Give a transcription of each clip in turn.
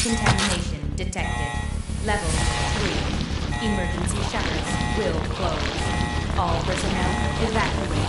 Contamination detected. Level 3. Emergency shutters will close. All personnel evacuate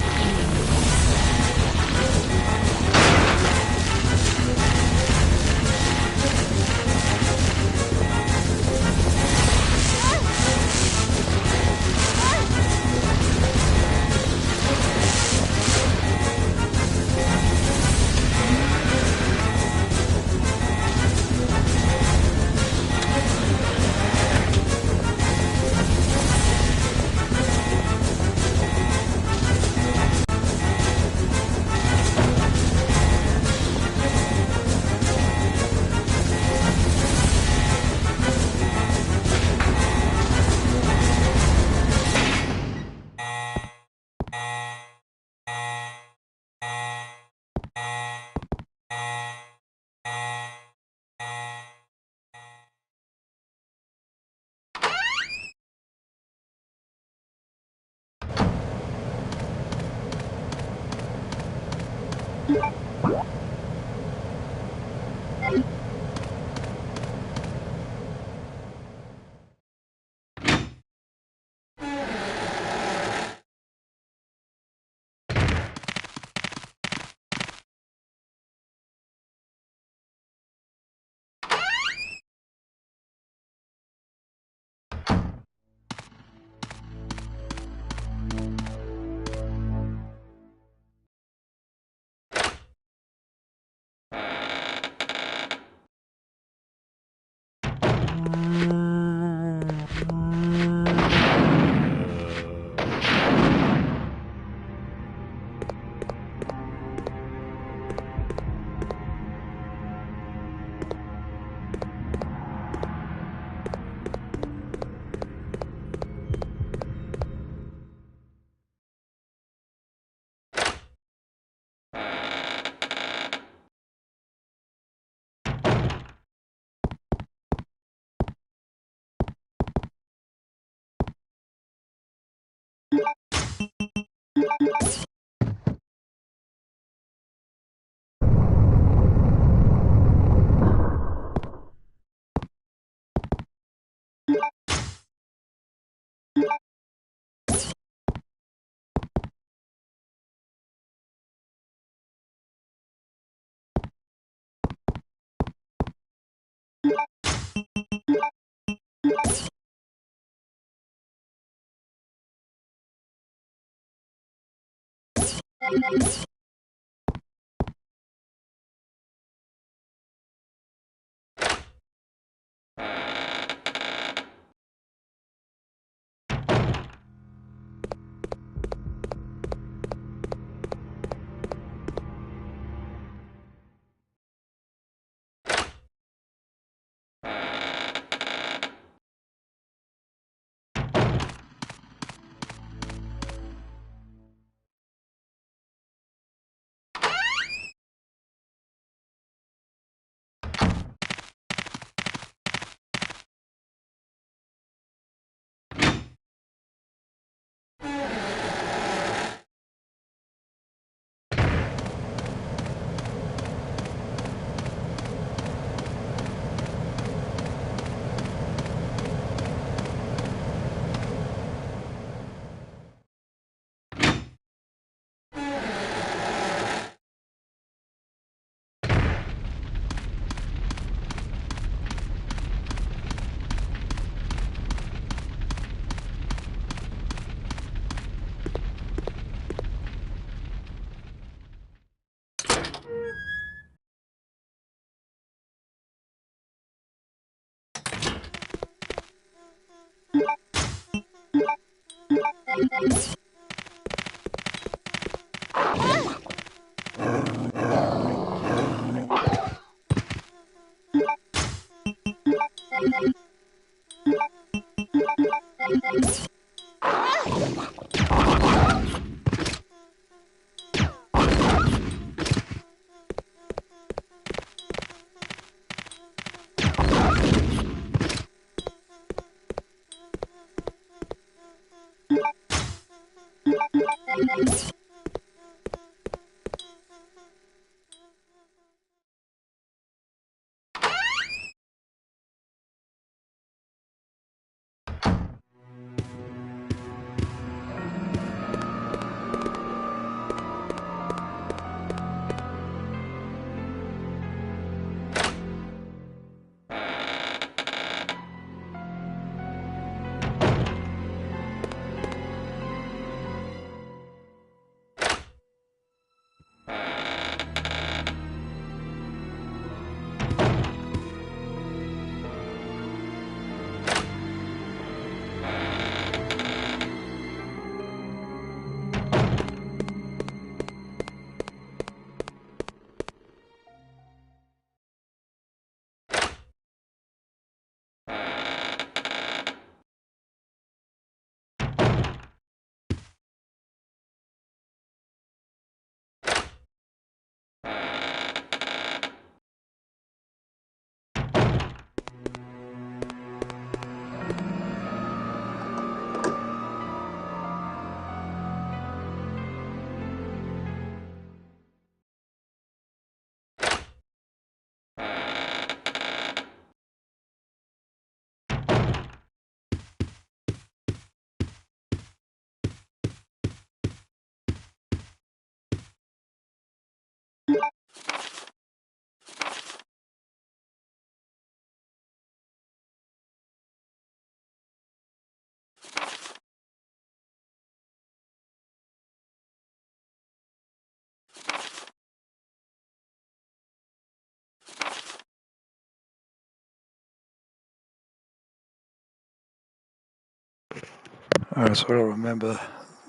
Alright, so I gotta remember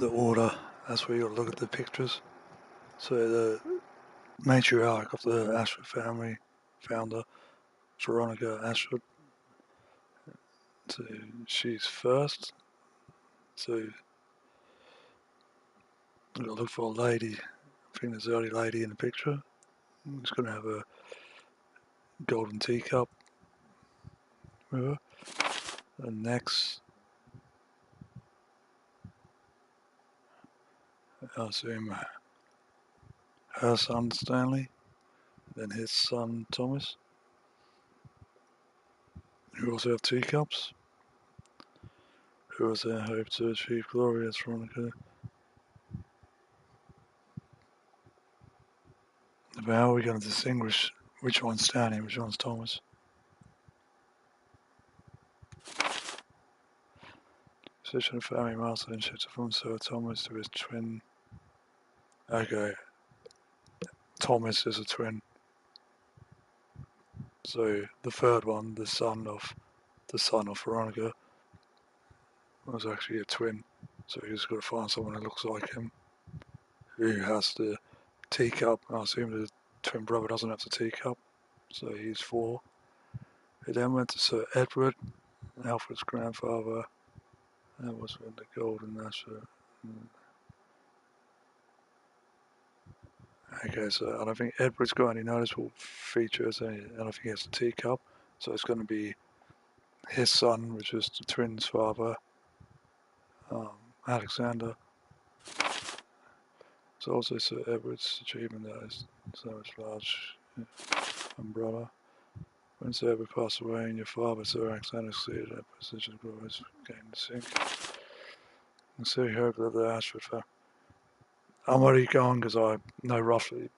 the order. That's where you gotta look at the pictures. So the matriarch of the Ashford family, founder, Veronica Ashford. So she's first. So you gotta look for a lady. I think there's the only lady in the picture. She's gonna have a golden teacup with her. And next, I assume her son Stanley, then his son Thomas, who also have teacups, who also hope to achieve glory as Veronica. But how are we going to distinguish which one's Stanley and which one's Thomas? Position of family master and shifted from Sir Thomas to his twin. Okay, Thomas is a twin. So the third one, the son of Veronica, was actually a twin. So he's got to find someone who looks like him, who has the teacup. I assume the twin brother doesn't have the teacup, so he's 4. He then went to Sir Edward, Alfred's grandfather. That was when the golden Asher. Okay, so I don't think Edward's got any noticeable features, and I don't think he has a teacup. So it's going to be his son, which is the twins' father, Alexander. It's also Sir Edward's achievement that is so much large umbrella. When Sir Edward passed away and your father, Sir Alexander, succeeded that position, always gained the sink. And so you hope that the Ashford family. I'm already going because I know roughly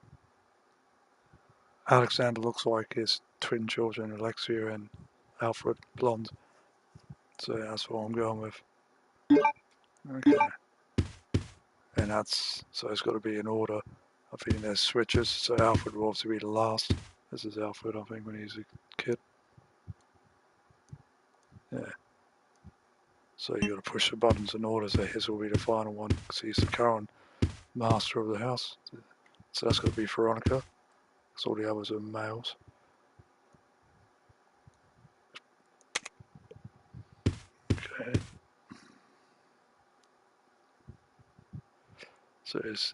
Alexander looks like his twin children, Alexia and Alfred, blonde. So that's what I'm going with. Okay. And that's, so it's got to be in order. I think there's switches, so Alfred will obviously be the last. This is Alfred, I think, when he's a kid. Yeah. So you got to push the buttons in order, so his will be the final one, because he's the current master of the house. So that's got to be Veronica, because all the others are males. Okay. So it's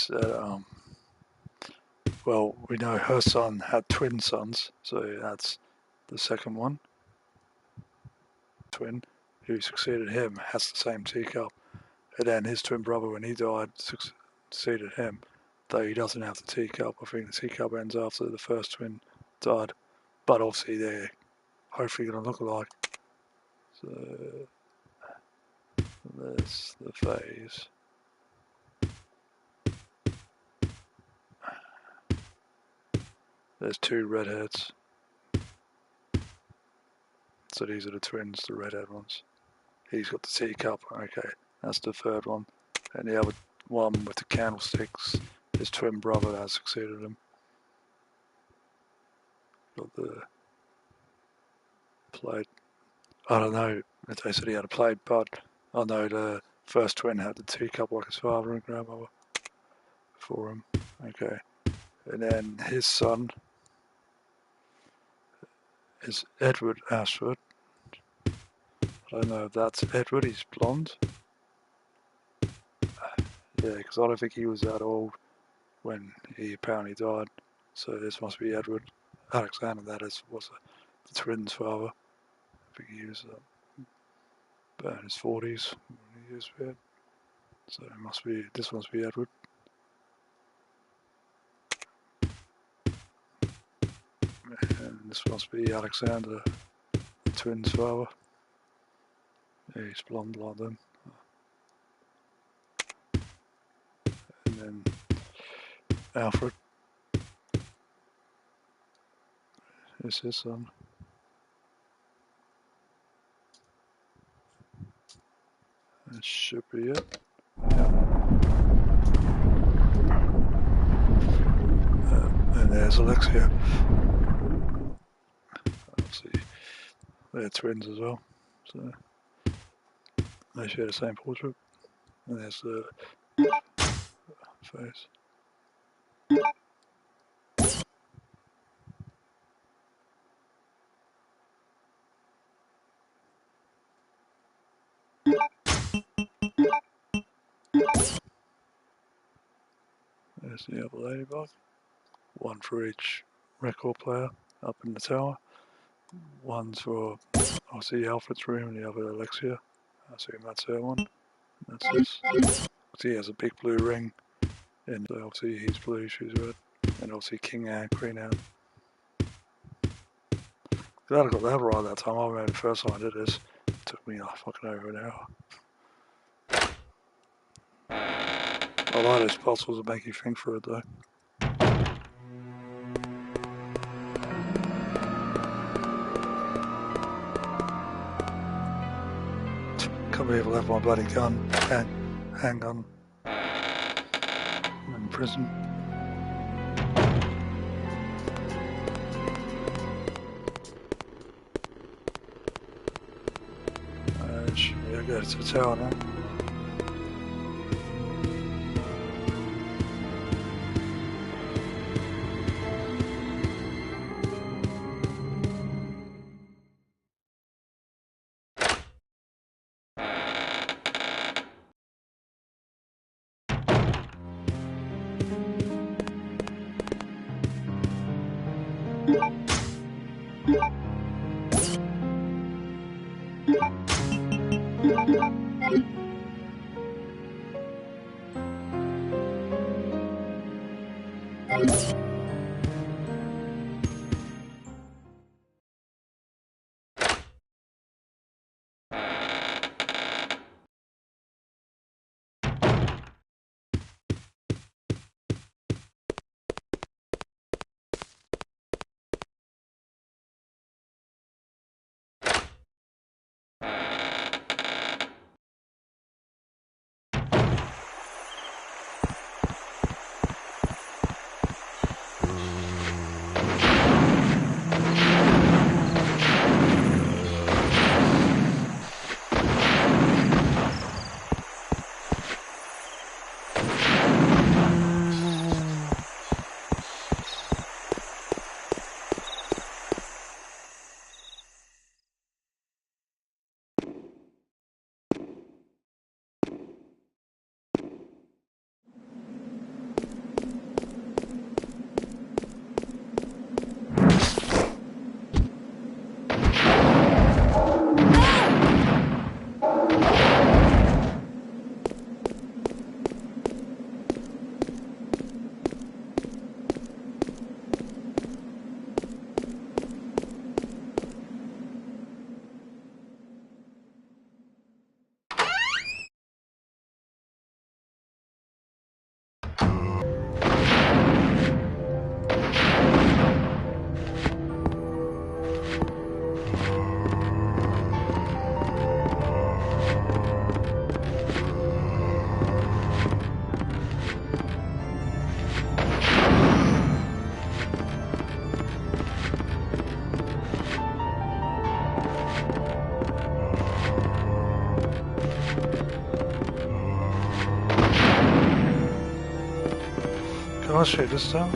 that, well, we know her son had twin sons, so that's the second one. Twin, who succeeded him, has the same teacup. And then his twin brother, when he died, succeeded him, though he doesn't have the teacup. I think the teacup ends after the first twin died. But obviously they're hopefully going to look alike. So there's the phase. There's 2 redheads. So these are the twins, the redhead ones. He's got the teacup. Okay, that's the third one. And the other one with the candlesticks, his twin brother has succeeded him. Got the plate. I don't know if they said he had a plate, but I know the first twin had the teacup like his father and grandmother for him. Okay. And then his son is Edward Ashford. I don't know if that's Edward, he's blonde. Yeah, because I don't think he was that old when he apparently died. So this must be Edward Alexander, that is, was the twins' father. I think he was about in his 40s when he was dead. So it must be, this must be Edward. And this must be Alexander, the twins' father. Yeah, he's blonde like them. And then Alfred is his son. That should be it. Yeah. And there's Alexia. Obviously, they're twins as well. So They share the same portrait. And there's the face. There's the other ladybug. One for each record player up in the tower. One's for, I see Alfred's room and the other Alexia. I see Matt's her one. And that's this. He has a big blue ring. And obviously he's blue, she's red. And obviously King Anne, Queen Anne. Glad I got that right that time. I remember the first time I did this. It took me like fucking over an hour. I like those puzzles that make you think for it though. Can't believe I left my bloody gun, handgun in prison. Should we go to the tower now? Can I shoot this time?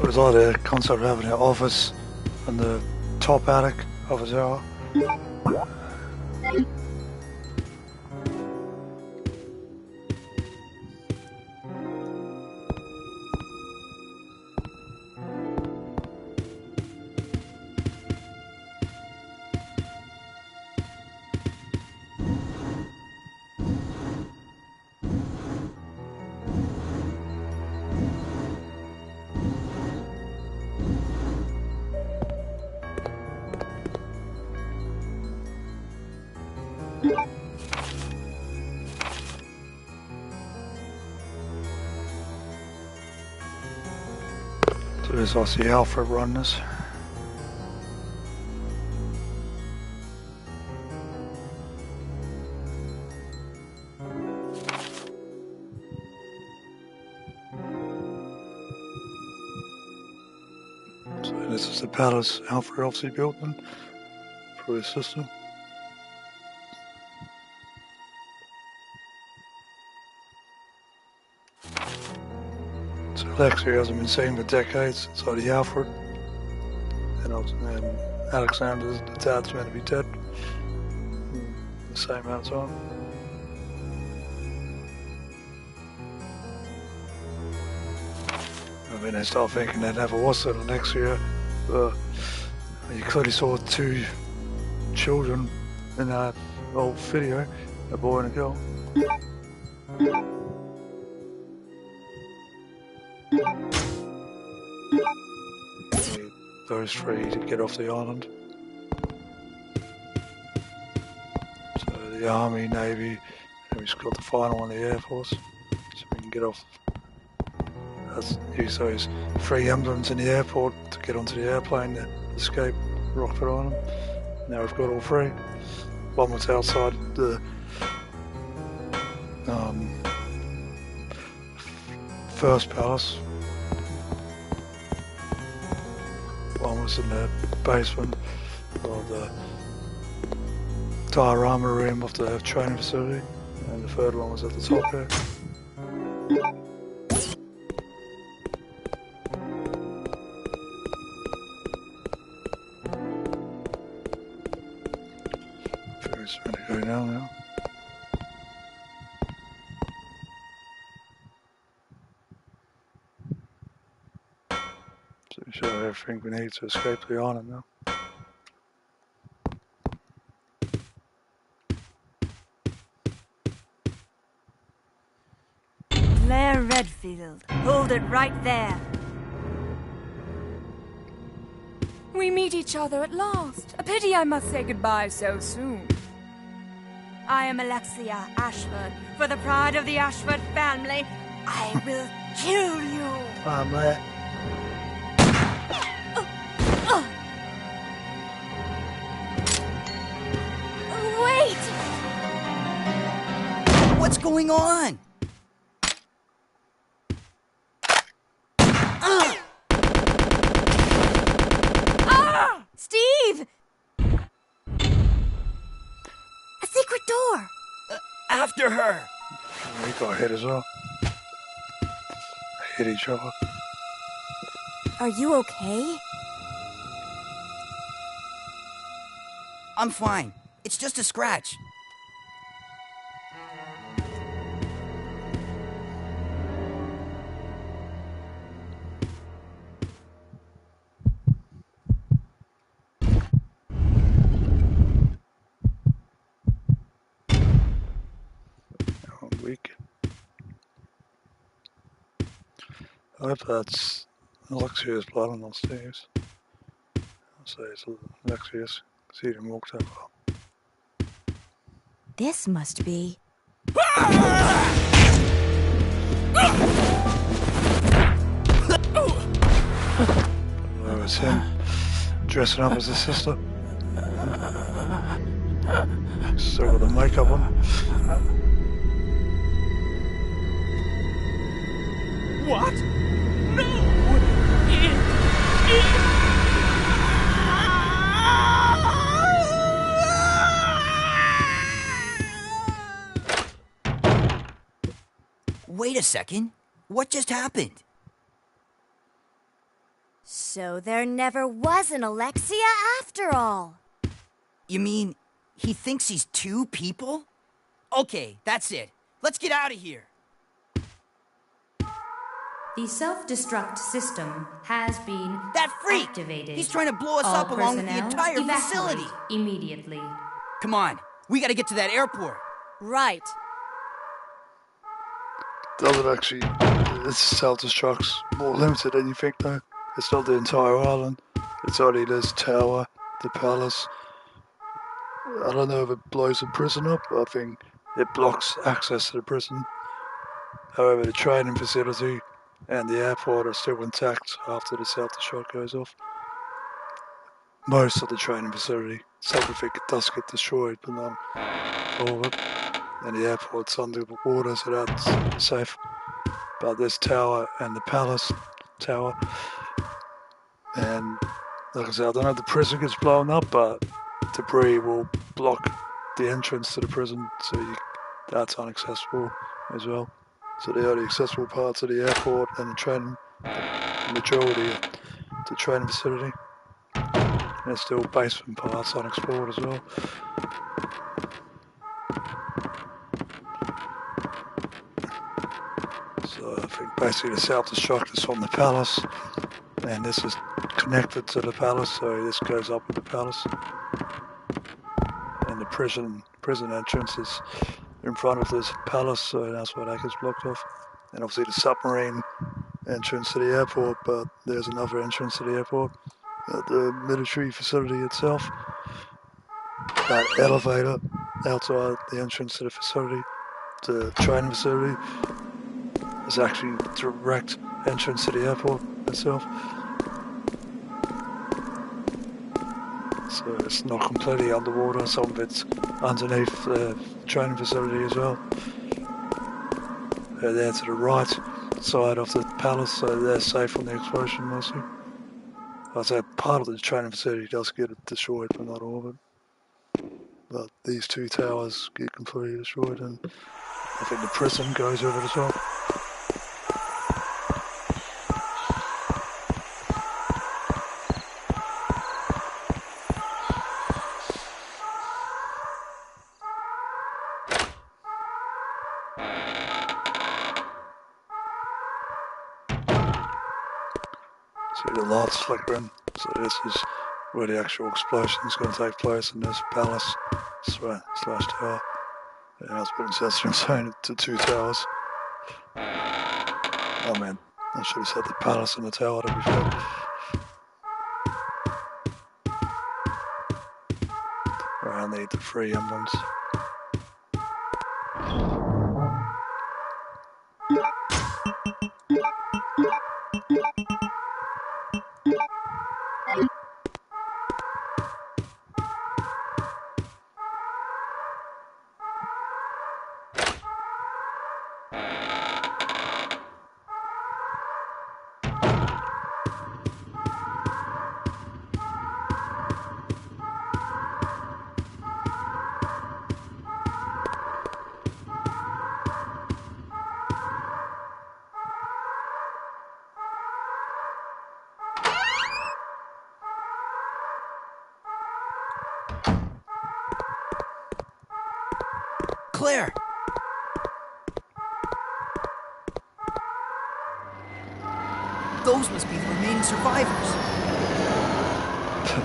It was like a concept of having an office in the top attic of his tower. So there's also Alfred running this. So this is the palace Alfred obviously built in for his system. So Alexia hasn't been seen for decades inside the Alfred. And Alexander's the dad's meant to be dead. The same amount of time. I mean, they start thinking there never was an Alexia, but you clearly saw two children in that old video, a boy and a girl. Those three to get off the island. So the Army, Navy, and we've got the final one, the Air Force. So we can get off. Use those three emblems in the airport to get onto the airplane to escape Rockford Island. Now we've got all three. One was outside the first palace. One was in the basement of the diorama room of the training facility, and the third one was at the top there. Ferris going to go down now. So we should have everything we need to escape the island now. Claire Redfield, hold it right there. We meet each other at last. A pity I must say goodbye so soon. I am Alexia Ashford. For the pride of the Ashford family, I will kill you. Family. Wait! What's going on? Steve! A secret door! After her! We got hit as well. Hit each other. Are you okay? I'm fine. It's just a scratch. Weak. I hope that's Alexia's blood and not Steve's. I'll say it's Alexia's, because he didn't walk that far. This must be... Well, it's him, dressing up as his sister. Still got the makeup on. What? No! Wait a second. What just happened? So there never was an Alexia after all. You mean he thinks he's two people? Okay, that's it. Let's get out of here. The self-destruct system has been That freak! activated. He's trying to blow us All up along with the personnel entire evacuate facility. immediately. Come on, we gotta get to that airport. Right. Doesn't actually, it's self-destruct's more limited than you think though. It's not the entire island. It's only this tower, the palace. I don't know if it blows the prison up. I think it blocks access to the prison. However, the training facility and the airport are still intact after the self-destruct goes off. Most of the training facility, some of it does get destroyed, but not all of it. And the airport's under the water, so that's safe. But this tower and the palace tower, and like I said, I don't know if the prison gets blown up, but debris will block the entrance to the prison, so that's inaccessible as well. So the only accessible parts of the airport and the training, the majority of the training facility. There's still basement parts unexplored as well. So I think basically the self-destruct is from the palace, and this is connected to the palace, so this goes up with the palace. And the prison entrance is in front of this palace, so that's why that gets blocked off. And obviously the submarine entrance to the airport, but there's another entrance to the airport at the military facility itself. That elevator outside the entrance to the facility, the training facility, is actually direct entrance to the airport itself. So it's not completely underwater, some of it's underneath the training facility as well. They're there to the right side of the palace, so they're safe from the explosion mostly. I'd say part of the training facility does get destroyed, but not all of it. But these two towers get completely destroyed, and I think the prison goes with it as well. See the lights flickering, so this is where the actual explosion is going to take place in this palace slash tower. Yeah, it's been censoring saying to two towers. Oh man, I should have said the palace and the tower to be fair. Right, I need the 3 emblems. Claire! Those must be the remaining survivors.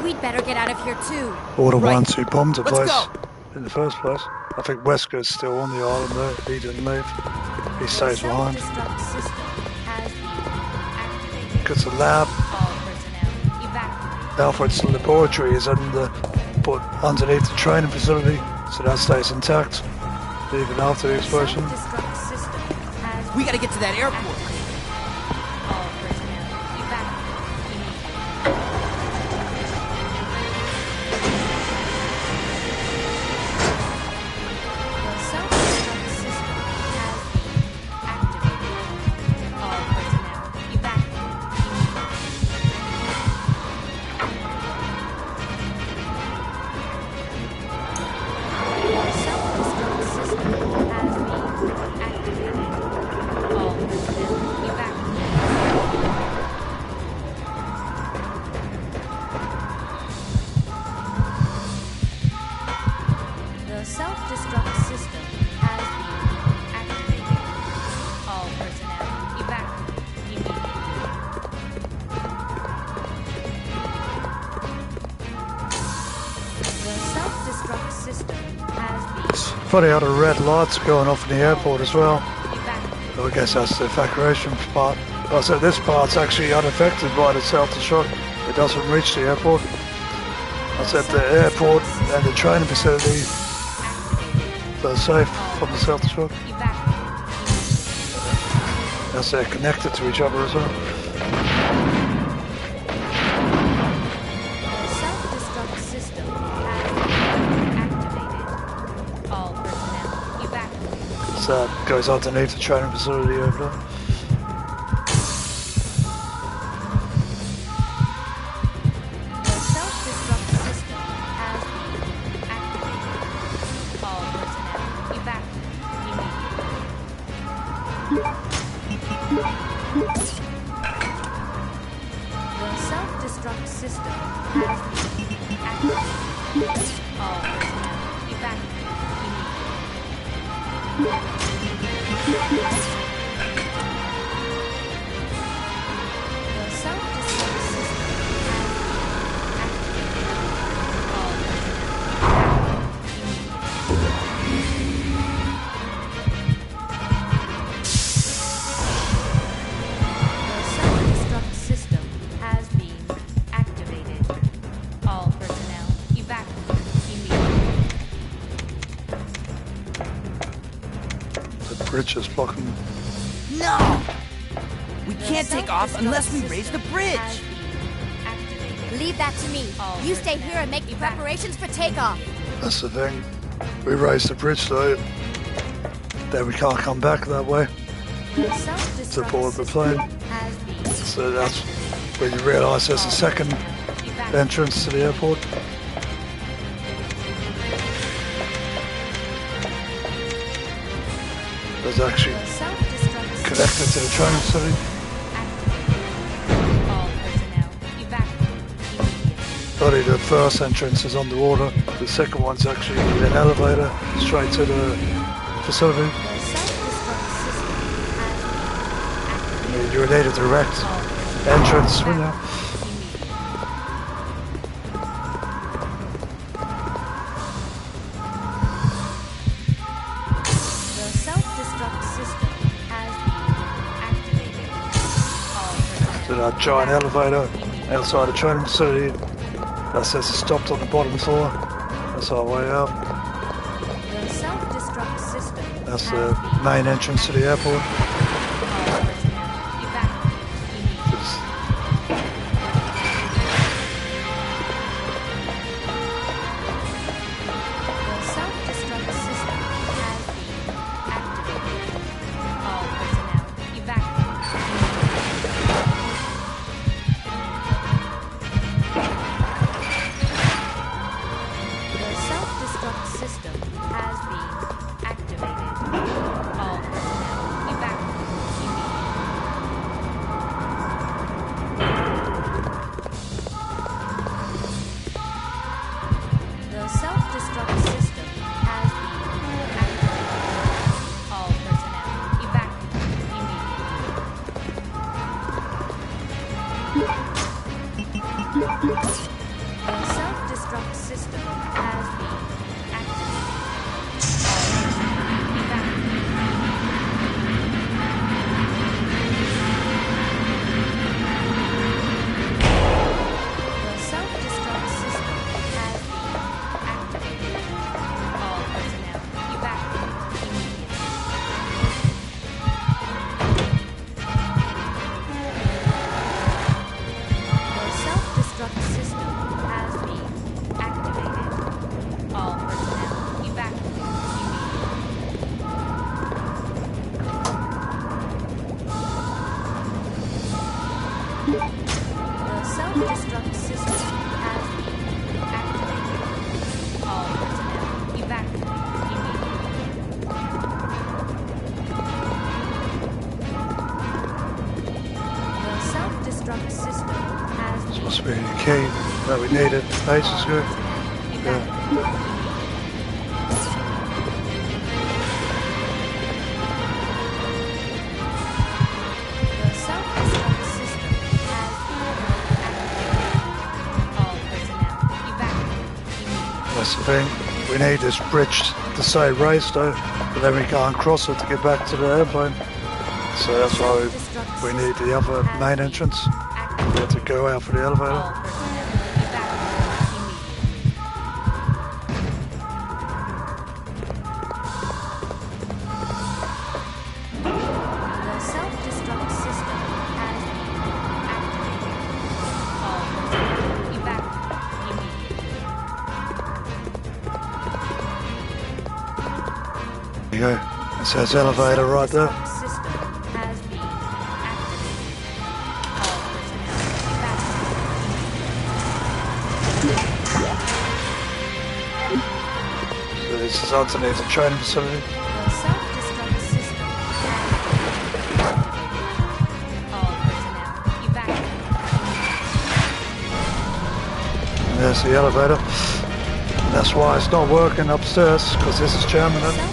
We'd better get out of here too. All the Right. ones who bombed the Let's place go. in the first place. I think Wesker's still on the island though. He didn't leave. He stays behind. Self-destruct system has been activated. Because the lab, All personnel evacuate. Alfred's laboratory is underneath the training facility, so that stays intact. even after the explosion. Self-destruct system has We gotta get to that airport. all personnel evacuate immediately. The self-destruct system has been activated. All personnel evacuate immediately. The self-destruct system has been activated. All personnel evacuate. The self-destruct system has been activated. All personnel evacuate immediately. The self-destruct system has been It's funny how the red lights are going off in the airport as well. evacuated. I guess that's the evacuation part. I said this part's actually unaffected by the self-destruct. It doesn't reach the airport. I said the airport and the training facility are safe from the self-destruct. As they're connected to each other as well. The self-destruct system has been activated. All personnel evacuate. So that goes underneath the training facility over there. The self-destruct system has been activated. All personnel evacuate immediately. The self-destruct system has been activated. All personnel evacuate immediately. The self-destruct system has been activated. All personnel evacuate The self-destruct system has been activated. All personnel evacuate immediately. The bridge is blocking. No! We The can't take off unless we self-destruct raise the system bridge. has been activated. Leave that to me. All You stay personnel here and make the evacuate. preparations for takeoff. That's the thing. We raised the bridge though. Then we can't come back that way. The self-destruct To board the system plane. has been So that's when you realise there's a second evacuated. entrance to the airport. There's actually The self-destruct system connected to the training facility. activated. All personnel evacuate immediately. Only the first entrance is underwater. The second one's actually an elevator straight to the facility. The self-destruct system has been activated. You need a direct All personnel entrance, wouldn't you? immediately. The self-destruct system has been activated. All To personnel that giant elevator immediately. outside the training facility. That says it's stopped on the bottom floor. That's our way out. The self-destruct system That's has the been main entrance to the airport. All personnel evacuate immediately. It's The self-destruct system has been activated. All personnel evacuate immediately. The self-destruct system has been activated. All personnel evacuate immediately. The self-destruct system has been activated. All personnel evacuate immediately. The self-destruct system has been activated. All personnel evacuate The self-destruct system has been activated. All personnel evacuate self-destruct system has been activated. All personnel evacuate immediately. The self-destruct system has been Supposed to be a key that we needed. Ace is good. Yeah. That's the thing. We need this bridge to say race though, but then we can't cross it to get back to the airplane. So that's why we need the other main entrance. We have to go out for the elevator. There you go. It says elevator right there. So this is underneath the training facility. And there's the elevator. That's why it's not working upstairs, because this is jamming it.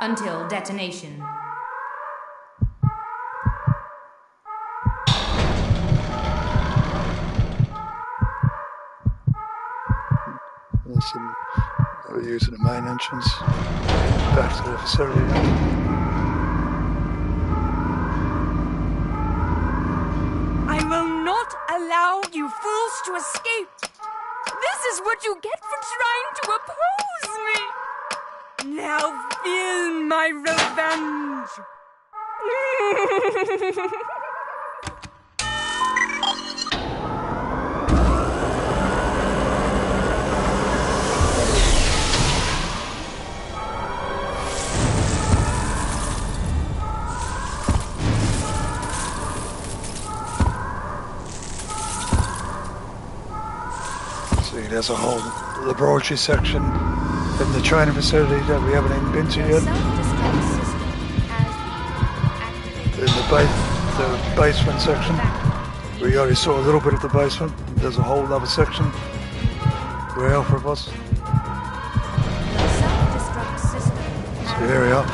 Until detonation. We're using the main entrance back to the facility. I will not allow you fools to escape. This is what you get for trying to oppose me. Now feel my revenge! See, there's a whole laboratory section in the training facility that we haven't even been to yet. In the basement section, we already saw a little bit of the basement. There's a whole other section way out for us. So here we are.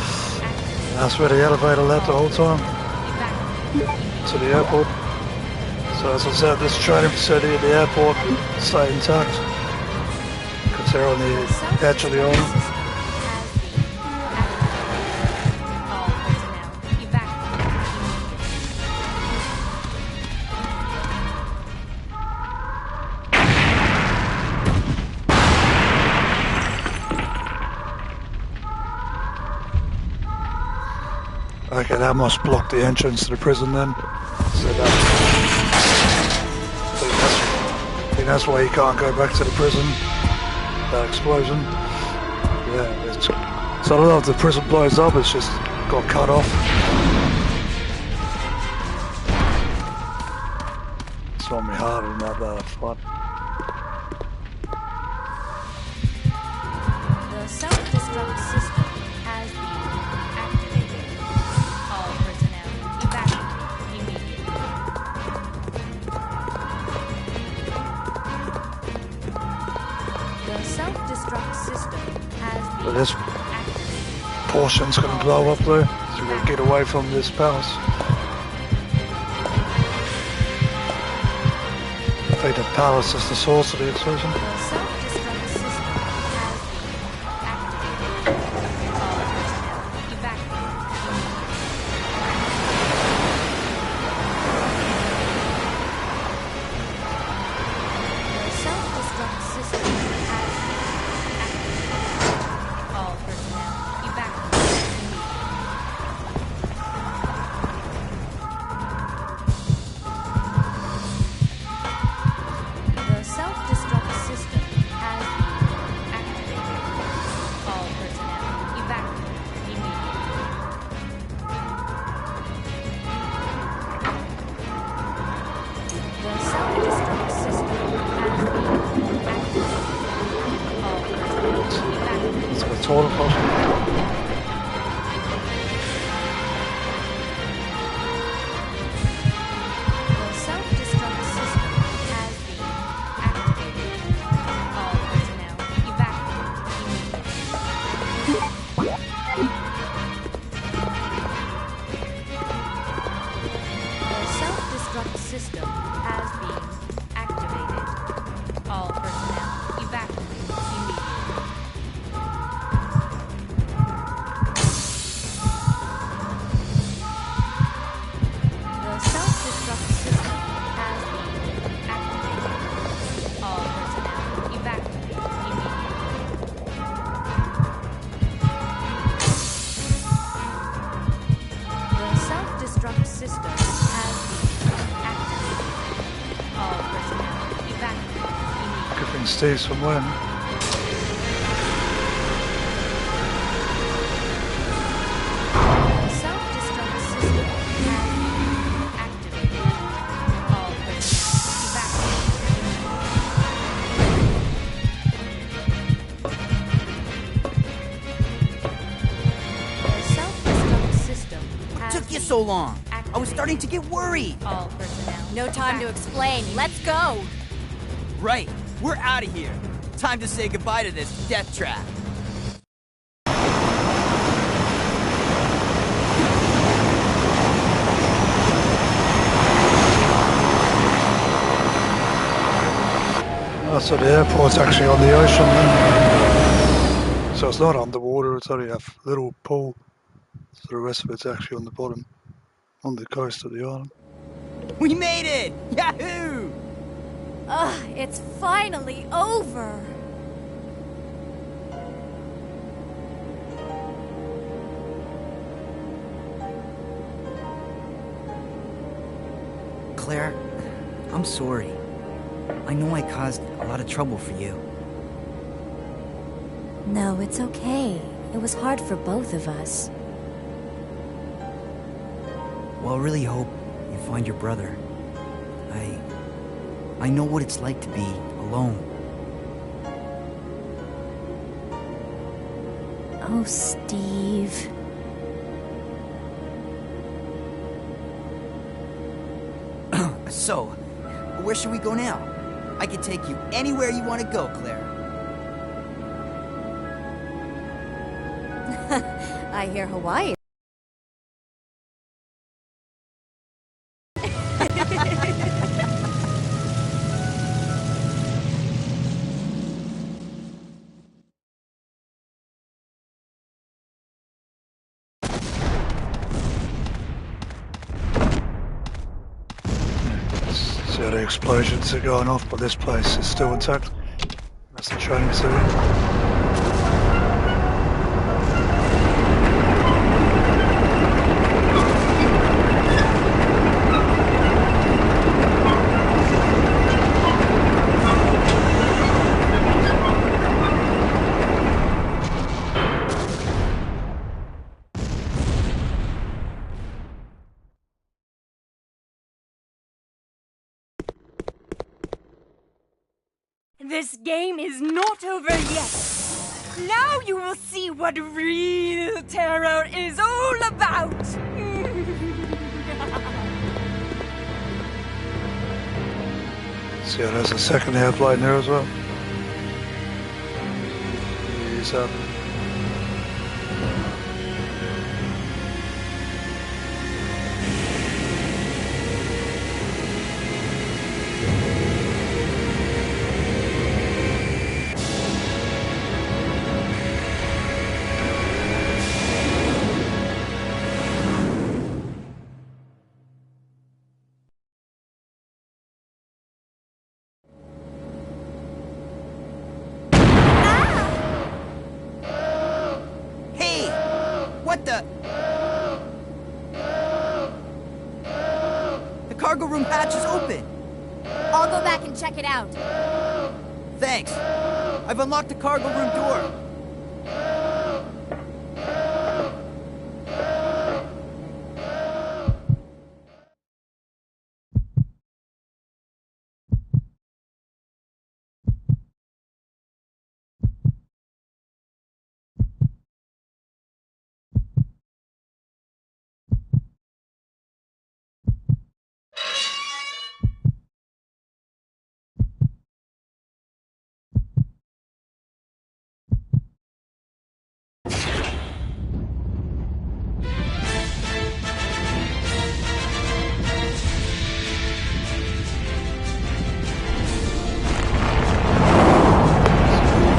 That's where the elevator led the whole time to the airport. So as I said, this training facility at the airport stay intact because they're on the edge of the island. Okay, that must block the entrance to the prison then. So I think that's why you can't go back to the prison. That explosion. Yeah, so I don't know if the prison blows up, it's just got cut off. It's on me harder than that fight. The self-destruct system has been activated. All personnel evacuate immediately. The self-destruct system has been This activated. portion's gonna blow up there, so we're gonna get away from this palace. think the palace is the source of the explosion. The self-destruct system has been activated. All personnel evacuate. The self-destruct system has been activated. All personnel evacuate. The self-destruct system has been activated. All personnel evacuate immediately. The self-destruct system has been activated. All personnel evacuate. It's got a total cost. The self-destruct system has been activated. All personnel evacuate immediately. The self-destruct system has been activated. All personnel evacuate immediately. The self-destruct system has been activated. All personnel evacuate immediately. The self-destruct system has been activated. All personnel evacuate immediately. Good thing Steve's from when. The self-destruct system has been activated. All personnel evacuate. The self-destruct system has Took you been so long. I was activated. starting to get worried. All personnel. No time to evacuate. explain. Let's go. Right, we're out of here. Time to say goodbye to this death trap. Oh, so the airport's actually on the ocean then. So it's not underwater, it's only a little pool. So the rest of it's actually on the bottom, on the coast of the island. We made it! Yahoo! Ugh, it's finally over. Claire, I'm sorry. I know I caused a lot of trouble for you. No, it's okay. It was hard for both of us. Well, I really hope you find your brother. I know what it's like to be alone. Oh, Steve. So, where should we go now? I can take you anywhere you want to go, Claire. I hear Hawaii. So the explosions are going off, but this place is still intact. That's the training city. This game is not over yet. Now you will see what real terror is all about. See, there's a second airplane there as well. Use that. the... The cargo room hatch is open. I'll go back and check it out. Thanks. I've unlocked the cargo room door.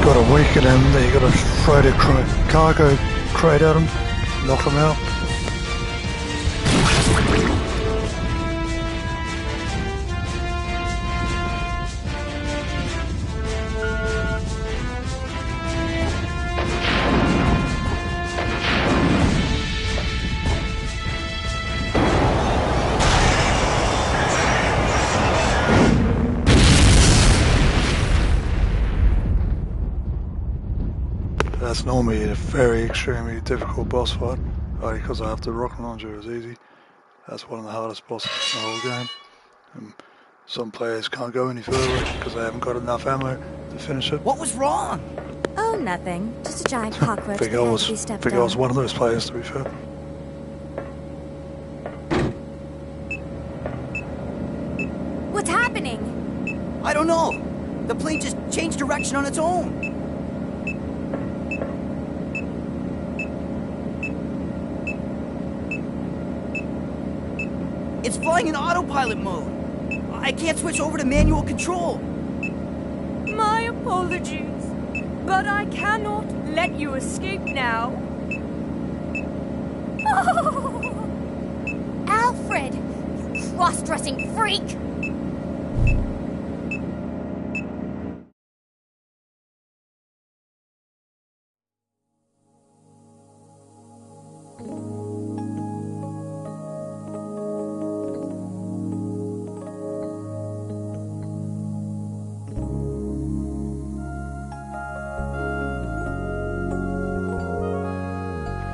Got a weaken him, then you got to throw the cargo crate at him, knock him out. That's normally a very extremely difficult boss fight, only because I have the rocket launcher is easy. That's one of the hardest bosses in the whole game. And some players can't go any further because they haven't got enough ammo to finish it. What was wrong? Oh, nothing. Just a giant cockroach I think that had to be stepped I was on. one of those players, to be fair. What's happening? I don't know. The plane just changed direction on its own. It's flying in autopilot mode. I can't switch over to manual control. My apologies, but I cannot let you escape now. Alfred! You cross-dressing freak!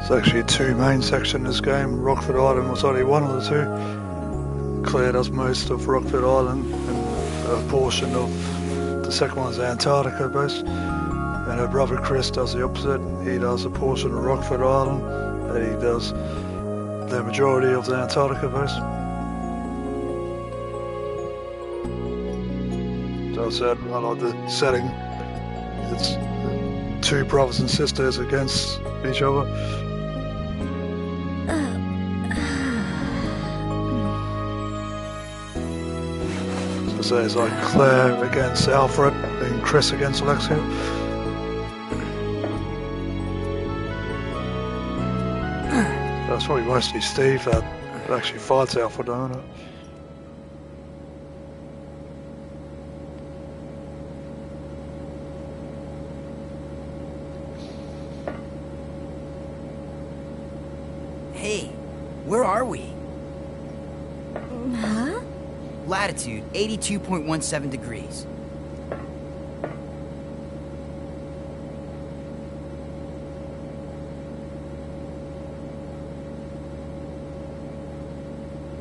There's actually two main sections in this game. Rockford Island was only one of the two. Claire does most of Rockford Island, and a portion of the second one is Antarctica base. And her brother Chris does the opposite. He does a portion of Rockford Island, and he does the majority of the Antarctica base. So I said, I like the setting. It's two brothers and sisters against each other. So it's like Claire against Alfred and Chris against Alexia. That's probably mostly Steve that actually fights Alfred, don't it? Hey, where are we? Huh? Latitude 82.17 degrees.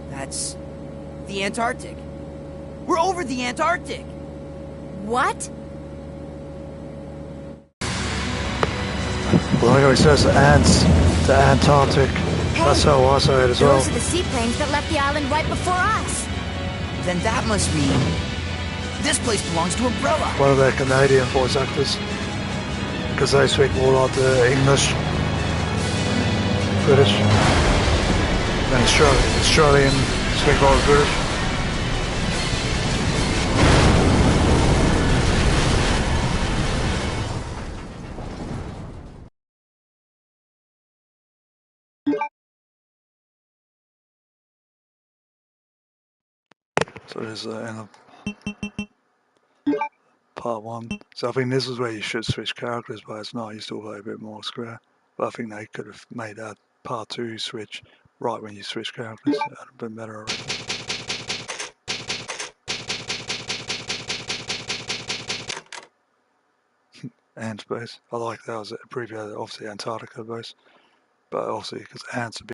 That's the Antarctic. We're over the Antarctic. What? Well, like he says, the Antarctic. That's how I say it as well. Those are the seaplanes that left the island right before us. Then that must mean this place belongs to Umbrella. One of their Canadian voice actors, because they speak more like the English, British, and Australian speak like the British. So there's end of part one. So I think this is where you should switch characters, but it's not. You still play a bit more square. But I think they could have made that part 2 you switch right when you switch characters. That'd have been better already. Ant base. I like that was abbreviated, obviously Antarctica base, but obviously because ants are